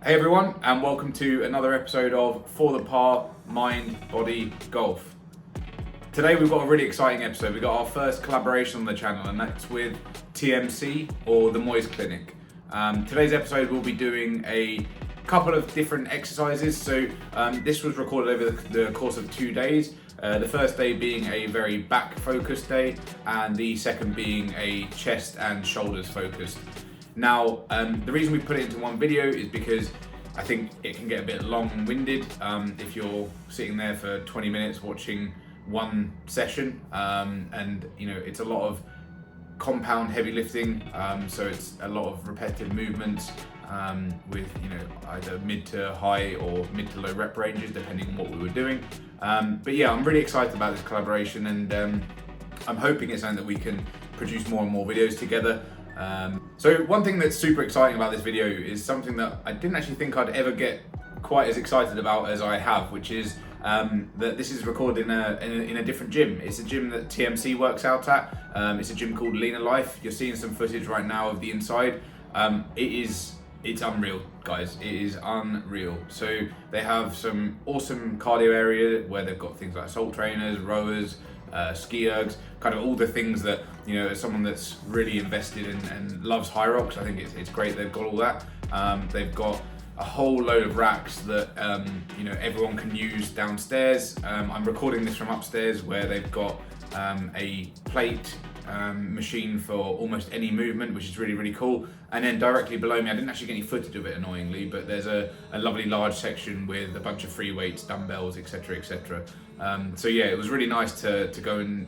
Hey everyone, and welcome to another episode of For the Par Mind Body Golf. Today we've got a really exciting episode. We've got our first collaboration on the channel, and that's with TMC, or The Moyes Clinic. Today's episode we'll be doing a couple of different exercises. So this was recorded over the course of 2 days. The first day being a very back focused day, and the second being a chest and shoulders focused. Now, the reason we put it into one video is because I think it can get a bit long-winded if you're sitting there for 20 minutes watching one session, and you know, it's a lot of compound heavy lifting, so it's a lot of repetitive movements with, you know, either mid to high or mid to low rep ranges depending on what we were doing. But yeah, I'm really excited about this collaboration, and I'm hoping it's something that we can produce more and more videos together. So one thing that's super exciting about this video is something that I didn't actually think I'd ever get quite as excited about as I have, which is that this is recorded in a different gym. It's a gym that TMC works out at. It's a gym called Leaner Life. You're seeing some footage right now of the inside. It's unreal, guys. It is unreal. So they have some awesome cardio area where they've got things like salt trainers, rowers, ski ergs, kind of all the things that, you know, as someone that's really invested in and loves high rocks, I think it's great they've got all that. They've got a whole load of racks that you know, everyone can use downstairs. I'm recording this from upstairs where they've got a plate machine for almost any movement, which is really, really cool. And then directly below me, I didn't actually get any footage of it annoyingly, but there's a lovely large section with a bunch of free weights, dumbbells, etc, etc. So yeah, it was really nice to go and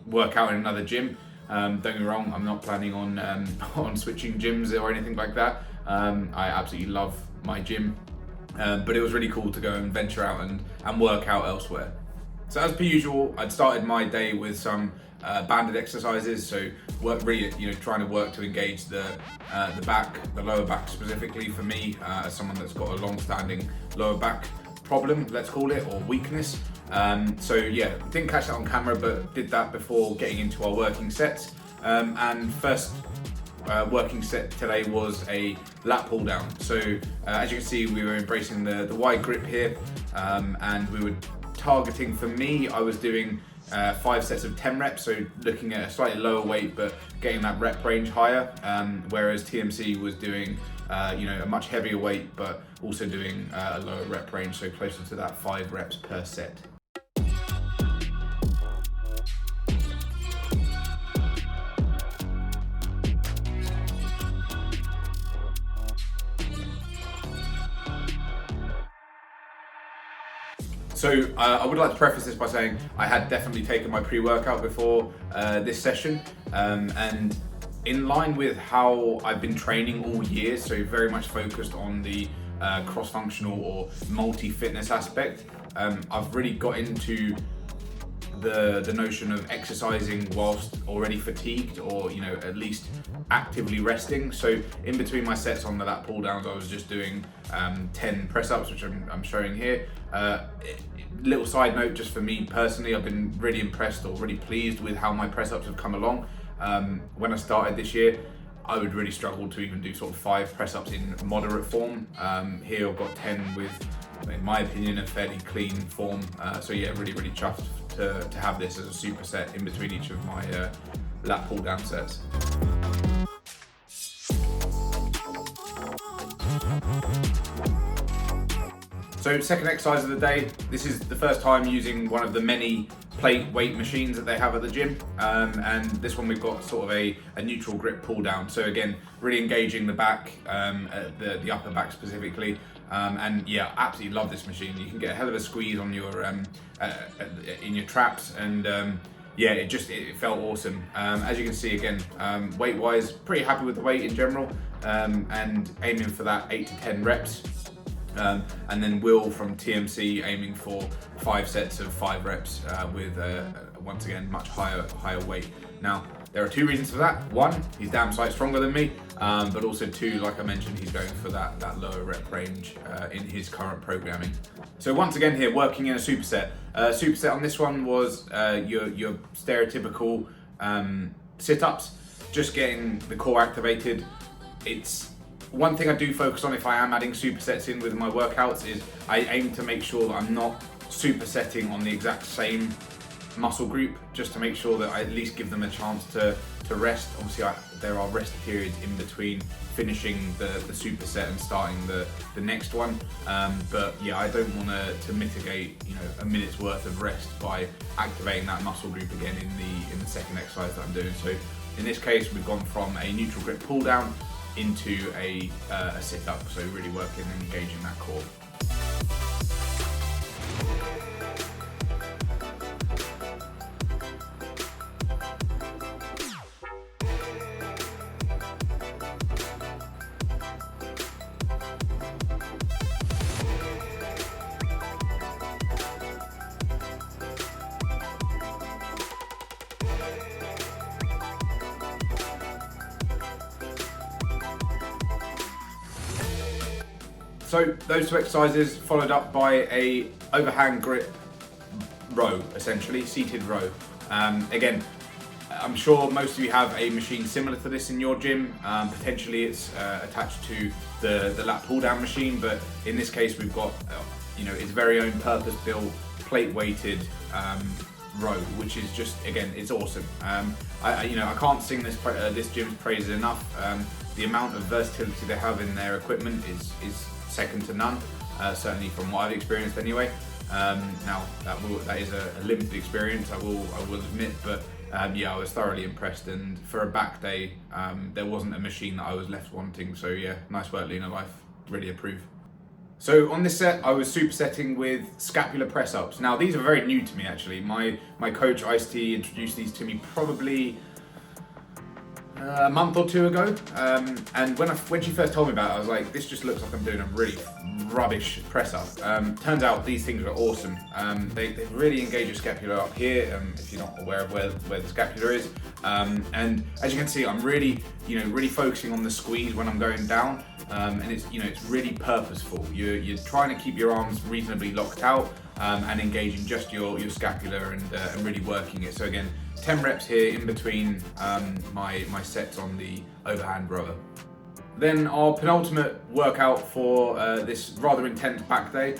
work out in another gym. Don't get me wrong, I'm not planning on on switching gyms or anything like that. I absolutely love my gym, but it was really cool to go and venture out and work out elsewhere. So as per usual, I'd started my day with some banded exercises, so really, you know, trying to work to engage the back, the lower back specifically for me, as someone that's got a long-standing lower back problem, let's call it, or weakness. So yeah, didn't catch that on camera, but did that before getting into our working sets. And first working set today was a lat pull down. So as you can see, we were embracing the wide grip here, and we were targeting, for me, I was doing 5 sets of 10 reps, so looking at a slightly lower weight but getting that rep range higher, whereas TMC was doing you know, a much heavier weight but also doing a lower rep range, so closer to that 5 reps per set. So I would like to preface this by saying I had definitely taken my pre-workout before this session, and in line with how I've been training all year, so very much focused on the cross-functional or multi-fitness aspect, I've really got into the notion of exercising whilst already fatigued, or, you know, at least actively resting. So in between my sets on the lat pull downs, I was just doing 10 press ups, which I'm showing here. Little side note, just for me personally, I've been really impressed or really pleased with how my press ups have come along. When I started this year, I would really struggle to even do sort of 5 press ups in moderate form. Here I've got 10 with, in my opinion, a fairly clean form. So yeah, really, really chuffed to have this as a superset in between each of my lat pull down sets. So second exercise of the day, this is the first time using one of the many plate weight machines that they have at the gym, and this one we've got sort of a neutral grip pull down. So again, really engaging the back, the upper back specifically, and yeah, absolutely love this machine. You can get a hell of a squeeze on your in your traps, and yeah, it felt awesome. As you can see, again, weight wise, pretty happy with the weight in general, and aiming for that 8 to 10 reps. And then Will from TMC aiming for 5 sets of 5 reps with once again much higher weight. Now there are 2 reasons for that. 1, he's damn sight stronger than me, but also 2, like I mentioned, he's going for that lower rep range in his current programming. So once again here, working in a superset. Superset on this one was your stereotypical sit-ups, just getting the core activated. It's one thing I do focus on if I am adding supersets in with my workouts is I aim to make sure that I'm not supersetting on the exact same muscle group, just to make sure that I at least give them a chance to rest. Obviously, there are rest periods in between finishing the superset and starting the next one. But yeah, I don't want to mitigate a minute's worth of rest by activating that muscle group again in the second exercise that I'm doing. So in this case, we've gone from a neutral grip pull down into a sit up. So really working and engaging that core. So those two exercises followed up by a overhand grip row, essentially, seated row. Again, I'm sure most of you have a machine similar to this in your gym. Potentially it's attached to the lat pull down machine, but in this case we've got its very own purpose-built plate weighted row, which is just, again, it's awesome. I can't sing this gym's praises enough. The amount of versatility they have in their equipment is second to none, certainly from what I've experienced anyway. Now that is a limited experience, I will admit, but yeah, I was thoroughly impressed, and for a back day, there wasn't a machine that I was left wanting. So yeah, nice work, Lena Life, really approve. So on this set, I was supersetting with scapular press ups. Now these are very new to me actually. My coach Ice-T introduced these to me probably a month or two ago, and when she first told me about it, I was like, this just looks like I'm doing a really rubbish press up. Turns out these things are awesome. They really engage your scapula up here, if you're not aware of where the scapula is. And as you can see, I'm really focusing on the squeeze when I'm going down, and it's really purposeful. You're trying to keep your arms reasonably locked out, and engaging just your scapula and really working it. So again, 10 reps here in between my sets on the overhand rower. Then our penultimate workout for this rather intense back day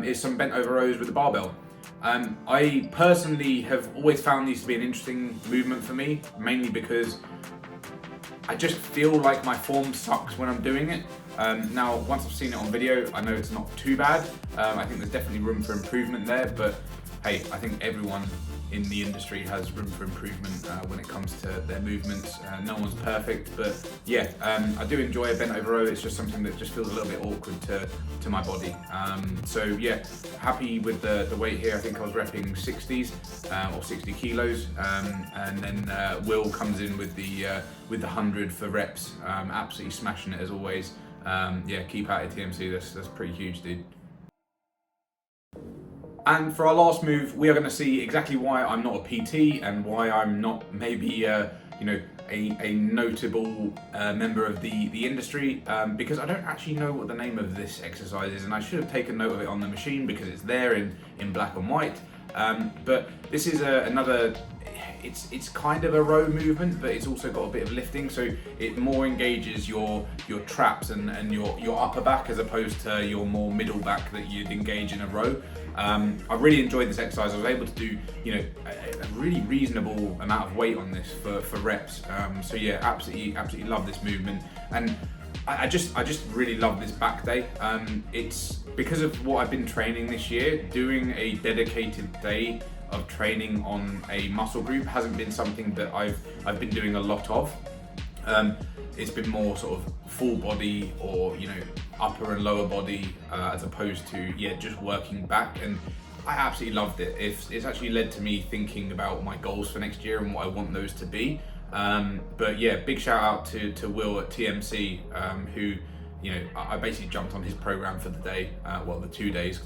is some bent over rows with a barbell. I personally have always found these to be an interesting movement for me, mainly because I just feel like my form sucks when I'm doing it. Now, once I've seen it on video, I know it's not too bad. I think there's definitely room for improvement there, but hey, I think everyone in the industry has room for improvement when it comes to their movements. No one's perfect, but yeah, I do enjoy a bent over row. It's just something that just feels a little bit awkward to my body. So yeah, happy with the weight here. I think I was repping 60s or 60 kilos, and then Will comes in with the 100 for reps. Absolutely smashing it as always. Yeah, keep at it, TMC. That's pretty huge, dude. And for our last move, we are going to see exactly why I'm not a PT and why I'm not maybe a notable member of the industry, because I don't actually know what the name of this exercise is, and I should have taken note of it on the machine because it's there in black and white. But this is another. It's kind of a row movement, but it's also got a bit of lifting, so it more engages your traps and your upper back as opposed to your more middle back that you'd engage in a row. I really enjoyed this exercise. I was able to do a really reasonable amount of weight on this for reps. So yeah, absolutely love this movement, and I just really love this back day. It's because of what I've been training this year. Doing a dedicated day of training on a muscle group hasn't been something that I've been doing a lot of. It's been more sort of full body or upper and lower body as opposed to just working back, and I absolutely loved it. It's actually led to me thinking about my goals for next year and what I want those to be. But yeah, big shout out to Will at TMC, who I basically jumped on his program for the day, the 2 days.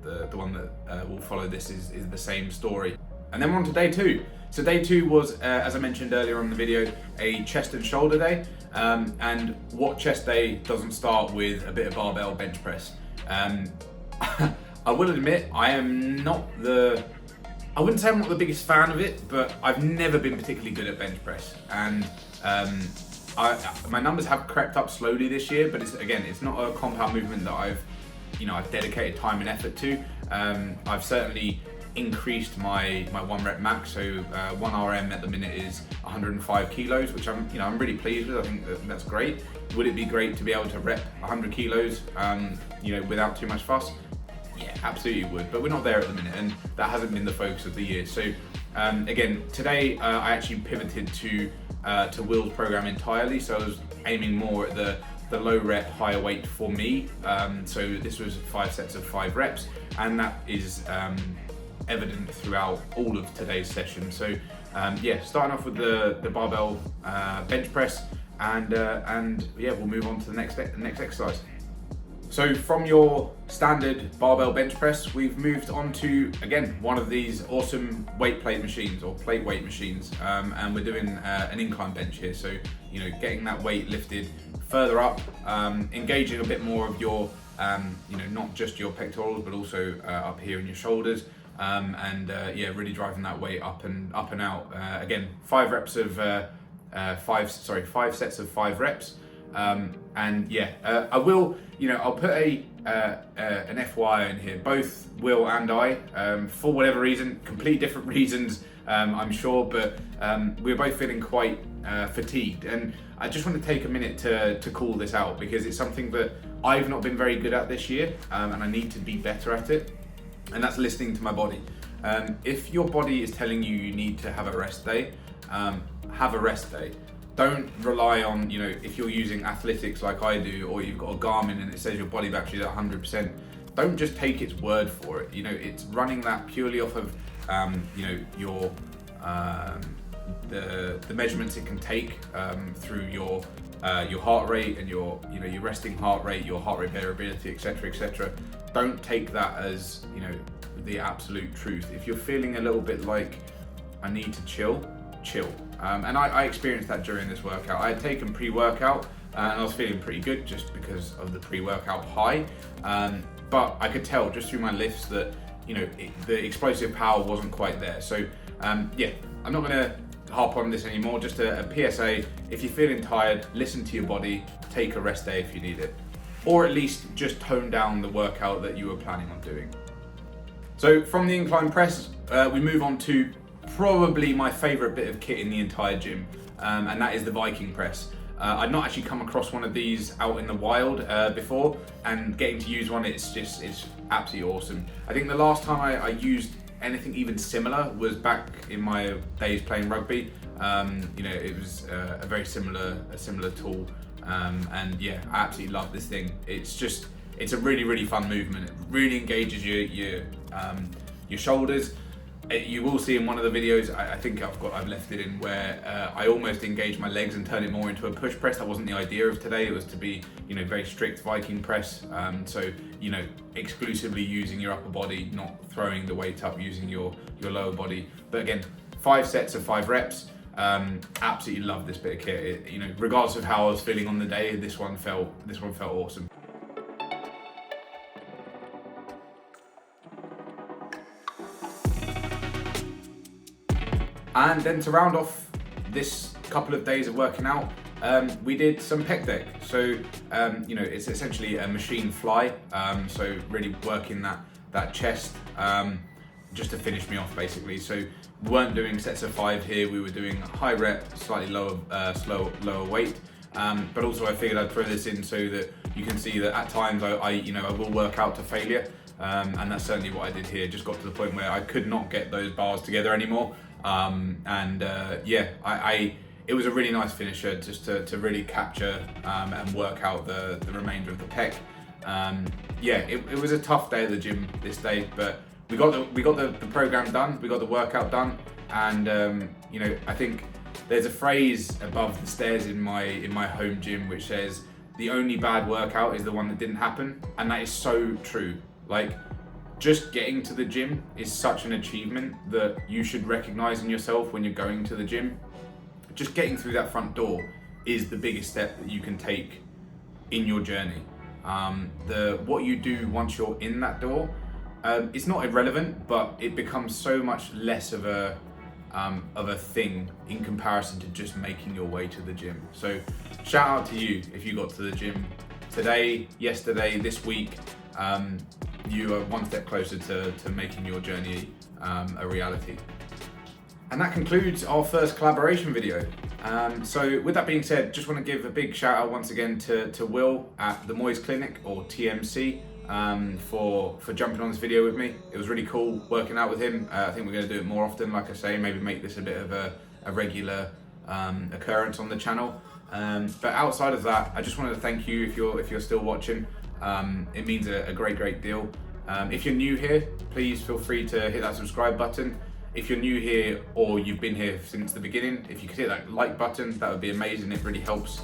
The one that will follow this is the same story. And then we're on to day 2. So day 2 was, as I mentioned earlier on the video, a chest and shoulder day. And what chest day doesn't start with a bit of barbell bench press? I will admit, I wouldn't say I'm not the biggest fan of it, but I've never been particularly good at bench press. And my numbers have crept up slowly this year, but it's not a compound movement that I've dedicated time and effort to. I've certainly increased my 1 rep max, so 1 RM at the minute is 105 kilos, which I'm really pleased with. I think that's great. Would it be great to be able to rep 100 kilos, without too much fuss? Yeah, absolutely would, but we're not there at the minute, and that hasn't been the focus of the year. So again, today I actually pivoted to Will's program entirely, so I was aiming more at the low rep, higher weight for me. So this was 5 sets of 5 reps, and that is evident throughout all of today's session. So starting off with the barbell bench press, and we'll move on to the next exercise. So from your standard barbell bench press, we've moved on to, again, one of these awesome weight plate machines, or plate weight machines, and we're doing an incline bench here. So, getting that weight lifted further up, engaging a bit more of your, not just your pectorals, but also up here in your shoulders, really driving that weight up and out. Again, 5 sets of 5 reps. I will, I'll put an FYI in here. Both Will and I, for whatever reason, completely different reasons, I'm sure, but we're both feeling quite fatigued. And I just want to take a minute to call this out, because it's something that I've not been very good at this year, and I need to be better at it. And that's listening to my body. If your body is telling you you need to have a rest day, have a rest day. Don't rely on, if you're using athletics like I do, or you've got a Garmin and it says your body battery is at 100%, don't just take its word for it. It's running that purely off of, your the measurements it can take through your heart rate and your resting heart rate, your heart rate variability, etc. Don't take that as the absolute truth. If you're feeling a little bit like I need to chill. And I experienced that during this workout. I had taken pre-workout and I was feeling pretty good just because of the pre-workout high. But I could tell just through my lifts that the explosive power wasn't quite there. So I'm not going to harp on this anymore. Just a PSA: if you're feeling tired, listen to your body. Take a rest day if you need it, or at least just tone down the workout that you were planning on doing. So from the incline press, we move on to probably my favorite bit of kit in the entire gym, and that is the Viking press. I'd not actually come across one of these out in the wild before, and getting to use one, it's absolutely awesome. I think the last time I used anything even similar was back in my days playing rugby. It was a very similar tool, and I absolutely love this thing. It's a really fun movement. It really engages your shoulders. You will see in one of the videos, I think I've left it in, where I almost engage my legs and turn it more into a push press. That wasn't the idea of today. It was to be, very strict Viking press. So, exclusively using your upper body, not throwing the weight up using your lower body. But again, 5 sets of 5 reps. Absolutely love this bit of kit. Regardless of how I was feeling on the day, this one felt awesome. And then to round off this couple of days of working out, we did some pec deck. So, it's essentially a machine fly. So really working that chest, just to finish me off basically. So we weren't doing sets of 5 here. We were doing high rep, slightly lower weight. But also I figured I'd throw this in so that you can see that at times I will work out to failure. And that's certainly what I did here. Just got to the point where I could not get those bars together anymore. It was a really nice finisher just to really capture and work out the remainder of the pec. It was a tough day at the gym this day, but we got the program done, we got the workout done, and I think there's a phrase above the stairs in my home gym which says the only bad workout is the one that didn't happen, and that is so true. Like, just getting to the gym is such an achievement that you should recognize in yourself when you're going to the gym. Just getting through that front door is the biggest step that you can take in your journey. What you do once you're in that door, it's not irrelevant, but it becomes so much less of a of a thing in comparison to just making your way to the gym. So shout out to you if you got to the gym today, yesterday, this week. You are one step closer to making your journey a reality. And that concludes our first collaboration video. So with that being said, just want to give a big shout out once again to Will at the Moyes Clinic, or TMC, for jumping on this video with me. It was really cool working out with him. I think we're going to do it more often, like I say, maybe make this a bit of a regular occurrence on the channel. But outside of that, I just wanted to thank you if you're still watching. It means a great deal. If you're new here, please feel free to hit that subscribe button. If you're new here or you've been here since the beginning, if you could hit that like button, that would be amazing. It really helps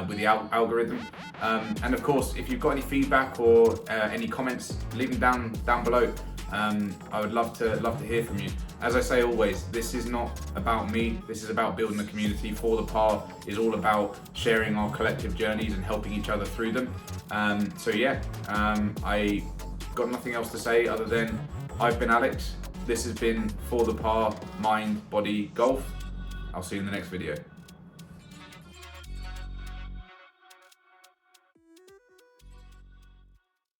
with the algorithm. And of course, if you've got any feedback or any comments, leave them down below. I would love to hear from you. As I say always, this is not about me. This is about building a community. For the Par is all about sharing our collective journeys and helping each other through them. So yeah, I got nothing else to say other than I've been Alex. This has been For the Par, Mind, Body, Golf. I'll see you in the next video.